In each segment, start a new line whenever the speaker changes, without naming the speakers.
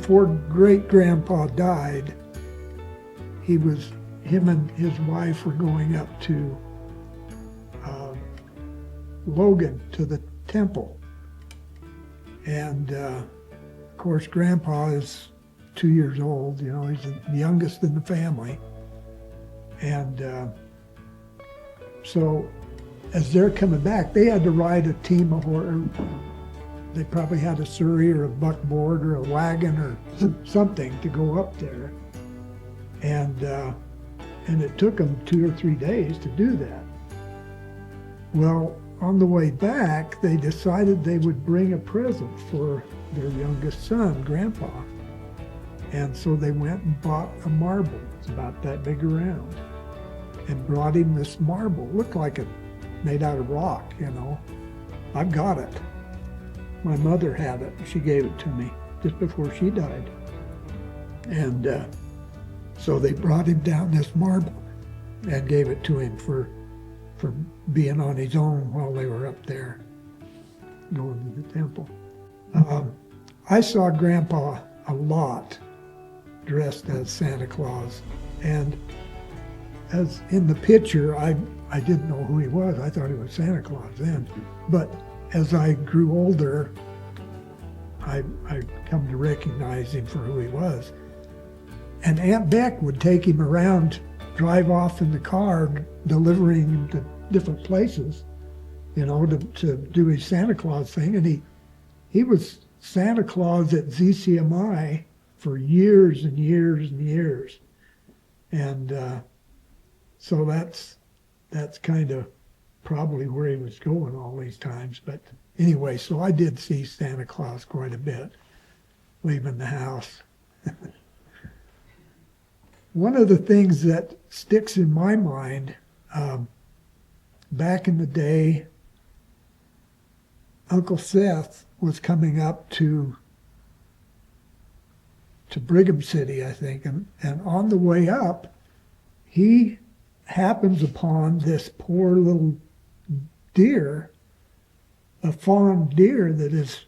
before great-grandpa died, him and his wife were going up to Logan, to the temple. And of course, Grandpa is 2 years old, you know, he's the youngest in the family. And so as they're coming back, they had to ride a team of horses. They probably had a surrey or a buckboard or a wagon or something to go up there. And it took them 2 or 3 days to do that. Well, on the way back, they decided they would bring a present for their youngest son, Grandpa. And so they went and bought a marble. It's about that big around. And brought him this marble. Looked like it made out of rock, you know. I've got it. My mother had it. She gave it to me just before she died. And so they brought him down this marble and gave it to him for being on his own while they were up there going to the temple. I saw Grandpa a lot dressed as Santa Claus, and as in the picture, I didn't know who he was. I thought he was Santa Claus then. But as I grew older, I come to recognize him for who he was. And Aunt Beck would take him around, drive off in the car, delivering him to different places, you know, to do his Santa Claus thing. And he was Santa Claus at ZCMI for years and years and years. And so that's kind of probably where he was going all these times. But anyway, so I did see Santa Claus quite a bit, leaving the house. One of the things that sticks in my mind, back in the day, Uncle Seth was coming up to Brigham City, I think, and on the way up, he happens upon this poor little deer, a fawn deer that is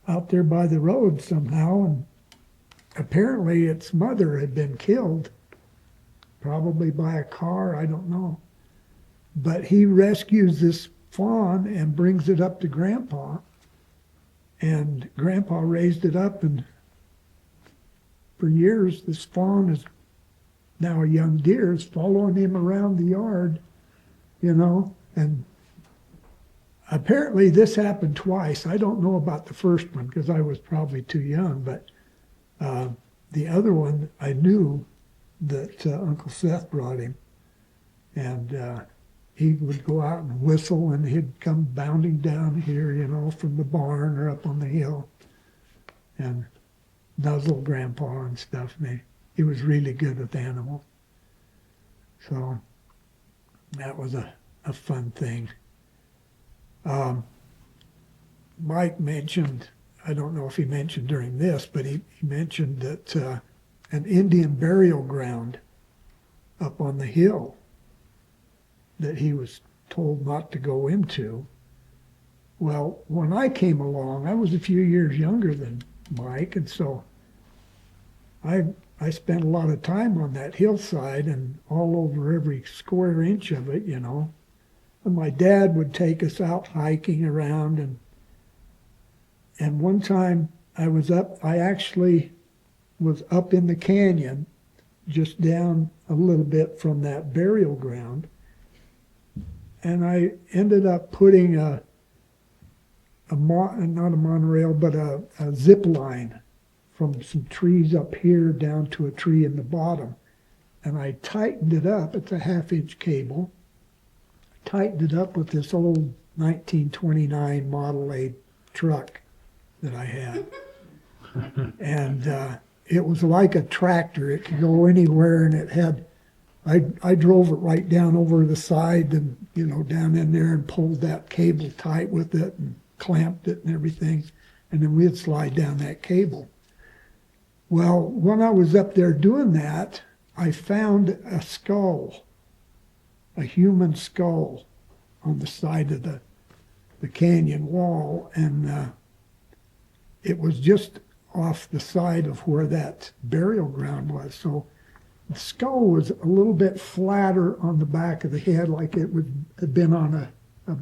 out there by the road somehow, and apparently its mother had been killed, probably by a car, I don't know. But he rescues this fawn and brings it up to Grandpa, and Grandpa raised it up, and for years this fawn is now a young deer, is following him around the yard, you know, and apparently this happened twice. I don't know about the first one because I was probably too young, but the other one I knew that Uncle Seth brought him, and he would go out and whistle, and he'd come bounding down here, you know, from the barn or up on the hill, and nuzzle Grandpa and stuff. And he was really good with animals. So that was a fun thing. Mike mentioned, I don't know if he mentioned during this, but he mentioned that an Indian burial ground up on the hill that he was told not to go into. Well, when I came along, I was a few years younger than Mike, and so I spent a lot of time on that hillside and all over every square inch of it, you know. And my dad would take us out hiking around, and one time I actually was up in the canyon, just down a little bit from that burial ground, and I ended up putting not a monorail, but a zip line from some trees up here down to a tree in the bottom. And I tightened it up. It's a 1/2-inch cable. I tightened it up with this old 1929 Model A truck that I had. And it was like a tractor. It could go anywhere, and it had, I drove it right down over the side and, you know, down in there and pulled that cable tight with it and clamped it and everything. And then we'd slide down that cable. Well, when I was up there doing that, I found a skull, a human skull on the side of the canyon wall, and it was just off the side of where that burial ground was. So the skull was a little bit flatter on the back of the head, like it would have been on a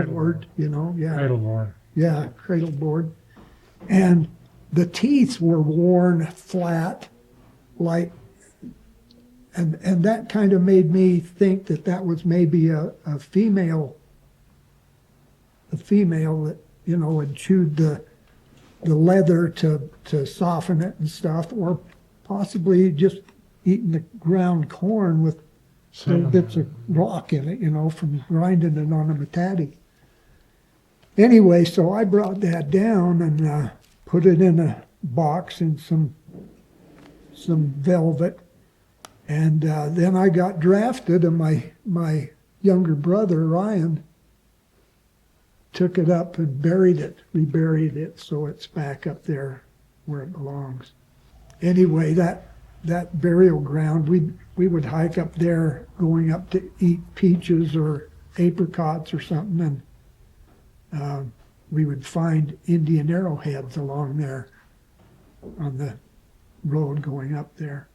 board, you know, yeah.
Cradle board.
Yeah, cradle board. And the teeth were worn flat, like, and that kind of made me think that that was maybe a female that, you know, had chewed the leather to soften it and stuff, or possibly just eating the ground corn with little bits of rock in it, you know, from grinding it on a metatty. Anyway, so I brought that down and put it in a box in some velvet, and then I got drafted, and my younger brother Ryan took it up and reburied it, so it's back up there where it belongs. Anyway, that burial ground, we would hike up there, going up to eat peaches or apricots or something, and we would find Indian arrowheads along there on the road going up there.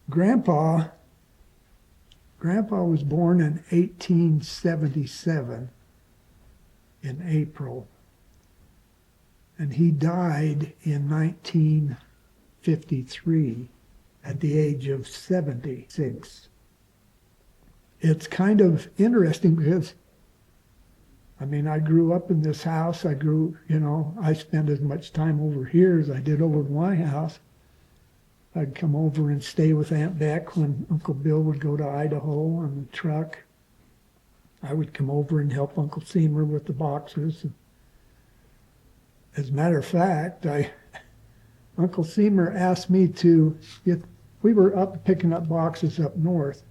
Grandpa was born in 1877 in April, and he died in 1953 at the age of 76. It's kind of interesting because, I mean, I grew up in this house. I spent as much time over here as I did over at my house. I'd come over and stay with Aunt Beck when Uncle Bill would go to Idaho on the truck. I would come over and help Uncle Seymour with the boxes. As a matter of fact, Uncle Seymour asked me we were up picking up boxes up north,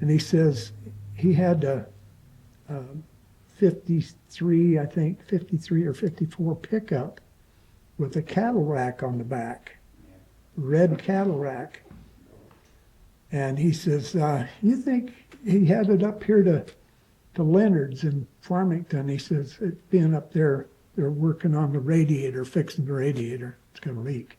and he says he had a 53 or 54 pickup with a cattle rack on the back. Red cattle rack. And he says, you think he had it up here to Leonard's in Farmington? He says, it's being up there, they're working on the radiator, fixing the radiator. It's going to leak.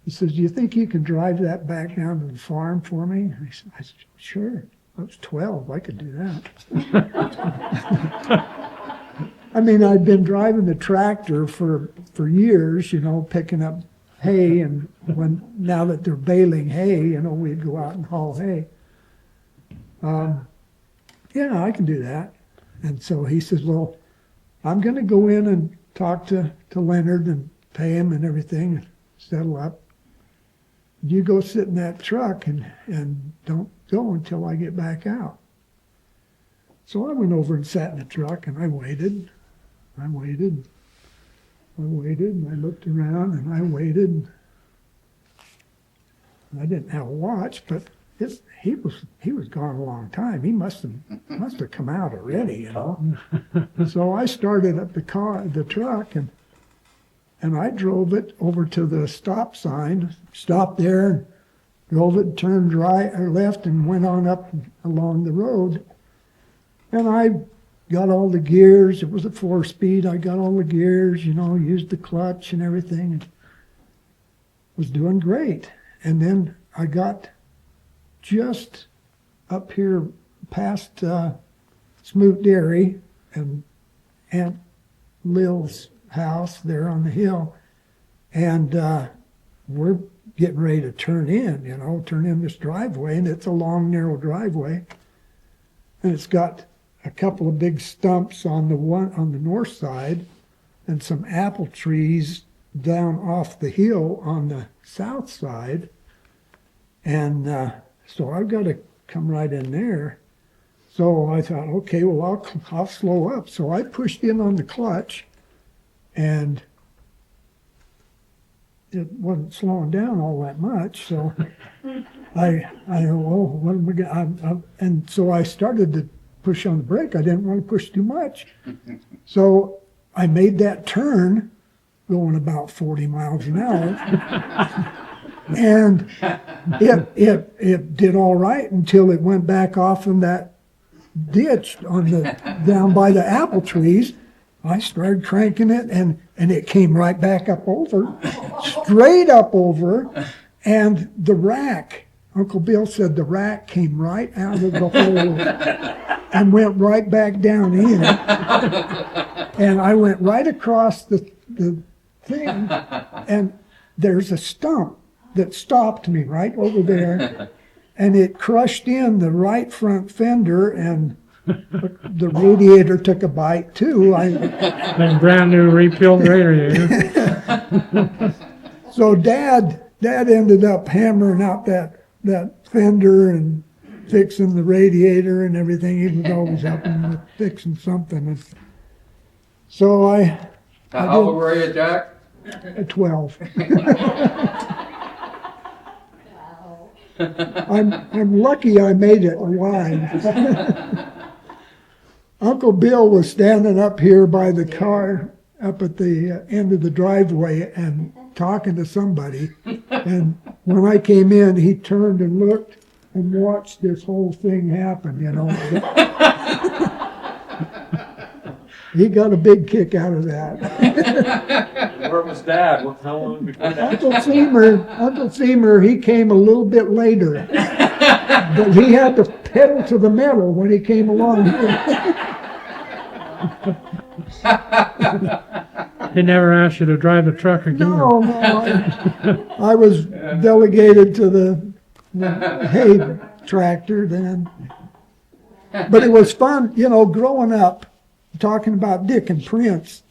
He says, do you think you can drive that back down to the farm for me? I said, sure. I was 12. I could do that. I mean, I'd been driving the tractor for years, you know, picking up hay, and now that they're baling hay, you know, we'd go out and haul hay. Yeah, I can do that. And so he says, well, I'm going to go in and talk to Leonard and pay him and everything, and settle up. You go sit in that truck and don't go until I get back out. So I went over and sat in the truck, and I waited, and I looked around, and I waited. I didn't have a watch, but he was gone a long time. He must have come out already, you know. So I started up the truck, and I drove it over to the stop sign, stopped there, and drove it, turned right or left, and went on up along the road. And I got all the gears. It was a 4-speed. I got all the gears, you know, used the clutch and everything, and was doing great. And then I got just up here past Smoot Dairy and Aunt Lil's house there on the hill, and we're getting ready to turn in this driveway, and it's a long, narrow driveway, and it's got a couple of big stumps on the north side, and some apple trees down off the hill on the south side, and so I've got to come right in there. So I thought, okay, well, I'll slow up. So I pushed in on the clutch, and it wasn't slowing down all that much. So I well, what am I gonna? And so I started to push on the brake. I didn't want to push too much. So I made that turn going about 40 miles an hour. And it did all right until it went back off in that ditch down by the apple trees. I started cranking it, and it came right back up over, straight up over, and the rack, Uncle Bill said the rack came right out of the hole and went right back down in. And I went right across the thing, and there's a stump that stopped me right over there, and it crushed in the right front fender, and the radiator took a bite too.
And brand new repealed radiator.
So Dad ended up hammering out that fender and fixing the radiator and everything. He was always helping with fixing something. And so
How old were you, Jack?
at 12. I'm lucky I made it alive. Uncle Bill was standing up here by the car up at the end of the driveway and talking to somebody. And when I came in, he turned and looked and watched this whole thing happen, you know. He got a big kick out of that.
Where was Dad? How long before that?
Uncle Seymour, he came a little bit later. But he had to pedal to the metal when he came along here.
He never asked you to drive the truck again.
No, I was delegated to the hay tractor then. But it was fun, you know, growing up, talking about Dick and Prince.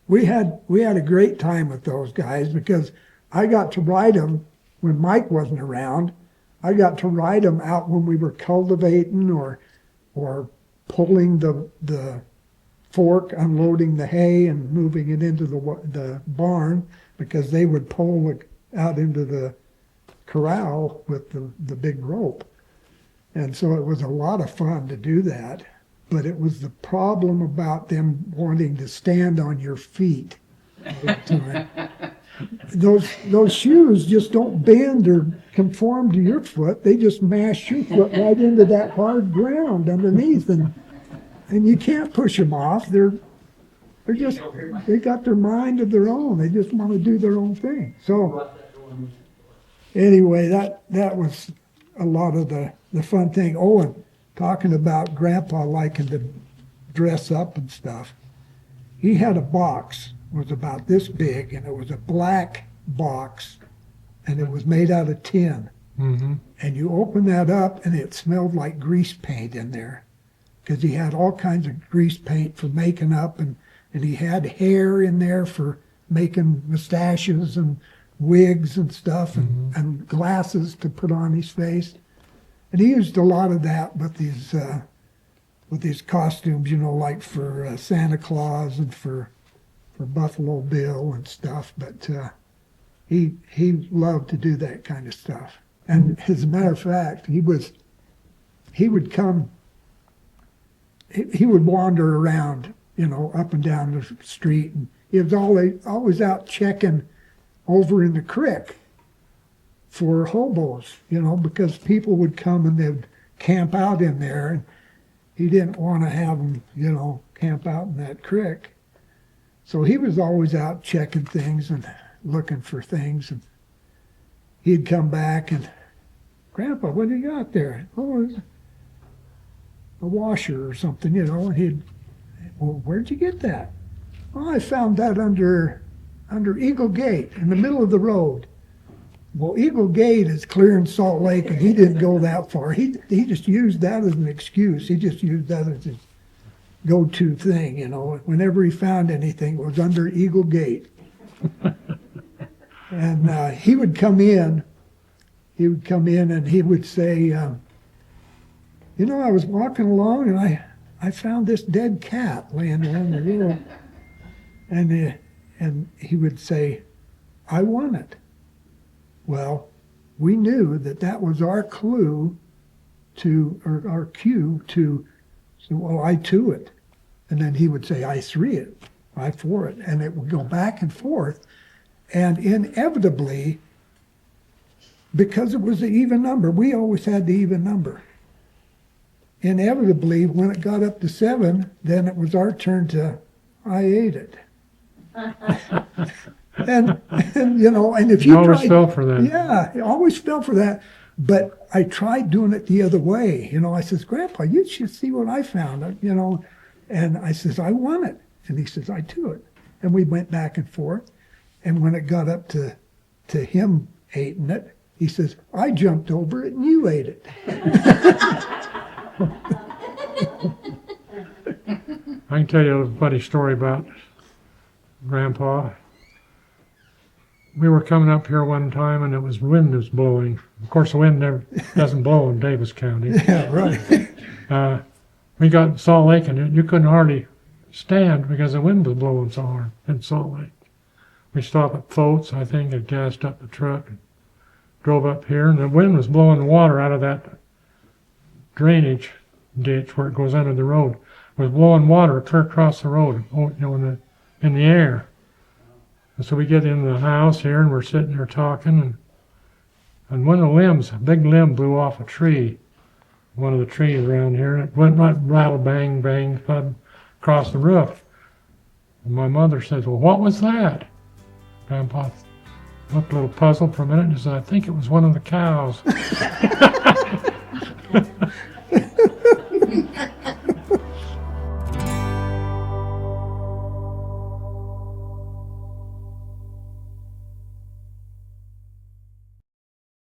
We had a great time with those guys because I got to ride them when Mike wasn't around. I got to ride them out when we were cultivating or pulling the fork, unloading the hay and moving it into the barn, because they would pull it out into the corral with the big rope. And so it was a lot of fun to do that. But it was the problem about them wanting to stand on your feet all the time. Those shoes just don't bend or conform to your foot. They just mash your foot right into that hard ground underneath, and you can't push them off. They got their mind of their own. They just want to do their own thing. So anyway, that was a lot of the fun thing. Oh, and talking about Grandpa liking to dress up and stuff. He had a box, was about this big, and it was a black box, and it was made out of tin.
Mm-hmm.
And you open that up, and it smelled like grease paint in there, because he had all kinds of grease paint for making up, and he had hair in there for making mustaches and wigs and stuff, and glasses to put on his face. And he used a lot of that with these costumes, you know, like for Santa Claus and for Buffalo Bill and stuff. But he loved to do that kind of stuff. And as a matter of fact, he would wander around, you know, up and down the street, and he was always out checking over in the creek for hobos, you know, because people would come and they'd camp out in there, and he didn't want to have them, you know, camp out in that creek. So he was always out checking things and looking for things, and he'd come back and, Grandpa, what do you got there? Oh, it's a washer or something, you know, and well, where'd you get that? Oh, I found that under Eagle Gate in the middle of the road. Well, Eagle Gate is clear in Salt Lake, and he didn't go that far. He just used that as an excuse. He just used that as his go-to thing, you know. Whenever he found anything, it was under Eagle Gate. And he would come in and he would say, you know, I was walking along and I found this dead cat laying there on the road. And he would say, I want it. Well, we knew that was our clue or our cue to say, well, I 2 it. And then he would say, I 3 it, I 4 it. And it would go back and forth. And inevitably, because it was the even number, we always had the even number. Inevitably, when it got up to 7, then it was our turn to I ate it. and and if
You
you
always
tried,
fell for that.
yeah, I always fell for that. But I tried doing it the other way. I says, Grandpa, you should see what I found. And I says, I want it. And he says, I do it. And we went back and forth. And when it got up to him eating it, he says, I jumped over it and you ate it.
I can tell you a funny story about Grandpa. We were coming up here one time and wind was blowing. Of course, the wind never doesn't blow in Davis County.
Yeah, right.
We got in Salt Lake and you couldn't hardly stand because the wind was blowing so hard in Salt Lake. We stopped at Foltz, I think, and gassed up the truck and drove up here, and the wind was blowing the water out of that drainage ditch where it goes under the road. It was blowing water clear across the road, in the air. And so we get in the house here, and we're sitting there talking, and one of the limbs, a big limb, blew off a tree, one of the trees around here, and it went right rattle, bang, bang, thud across the roof. And my mother says, well, what was that? Grandpa looked a little puzzled for a minute and said, I think it was one of the cows.